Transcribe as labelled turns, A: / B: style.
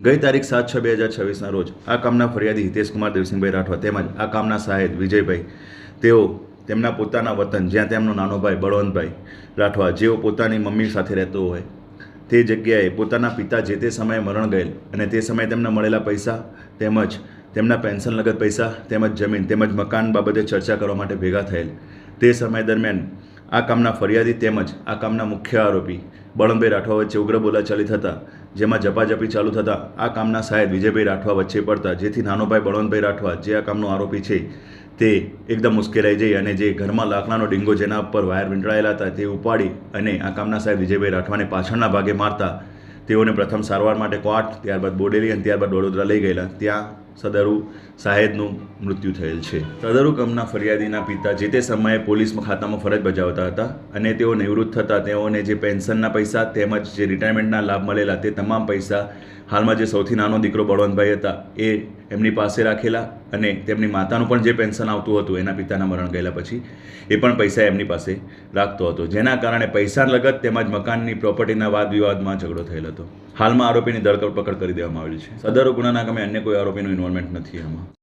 A: ગઈ તારીખ 7/6/2026ના રોજ આ કામના ફરિયાદી હિતેશકુમાર દેવસિંહભાઈ રાઠવા તેમજ આ કામના સાહેબ વિજયભાઈ તેઓ તેમના પોતાના વતન જ્યાં તેમનો નાનો ભાઈ બળવંતભાઈ રાઠવા જેઓ પોતાની મમ્મી સાથે રહેતો હોય તે જગ્યાએ પોતાના પિતા જે તે સમયે મરણ ગયેલ અને તે સમયે તેમને મળેલા પૈસા તેમજ તેમના પેન્શન લગત પૈસા તેમજ જમીન તેમજ મકાન બાબતે ચર્ચા કરવા માટે ભેગા થયેલ તે સમય દરમિયાન આ કામના ફરિયાદી તેમજ આ કામના મુખ્ય આરોપી બળવંતભાઈ રાઠવા વચ્ચે ઉગ્ર બોલાચાલી થતાં જેમાં ઝપાઝપી ચાલુ થતાં આ કામના સાહેબ વિજયભાઈ રાઠવા વચ્ચે પડતા જેથી નાનો ભાઈ બળવંતભાઈ રાઠવા જે આ કામનો આરોપી છે તે એકદમ મુશ્કેલાઈ જઈ અને જે ઘરમાં લાકડાનો ડીંગો જેના ઉપર વાયર વીંટળાયેલા હતા તે ઉપાડી અને આ કામના સાહેબ વિજયભાઈ રાઠવાને પાછળના ભાગે મારતા તેઓને પ્રથમ સારવાર માટે ક્વાટ, ત્યારબાદ બોડેલી અને ત્યારબાદ વડોદરા લઈ ગયેલા. ત્યાં સદરુ સાહેબનું મૃત્યુ થયેલ છે. સદરુ કામના ફરિયાદીના પિતા જે તે સમયે પોલીસ ખાતામાં ફરજ બજાવતા હતા અને તેઓ નિવૃત્ત થતાં તેઓને જે પેન્શનના પૈસા તેમજ જે રિટાયરમેન્ટના લાભ મળેલા તે તમામ પૈસા હાલમાં જે સૌથી નાનો દીકરો બળવંતભાઈ હતા એ એમની પાસે રાખેલા અને તેમની માતાનું પણ જે પેન્શન આવતું હતું એના પિતાના મરણ ગયેલા પછી એ પણ પૈસા એમની પાસે રાખતો હતો, જેના કારણે પૈસા લગત તેમજ મકાનની પ્રોપર્ટીના વાદ વિવાદમાં ઝઘડો થયેલ હતો. હાલમાં આરોપીની ધરપકડ કરી દેવામાં આવેલી છે. સદરુ ગુનાના કામે અન્ય કોઈ આરોપીનું ઇન્વોલ્વમેન્ટ નથી આમાં.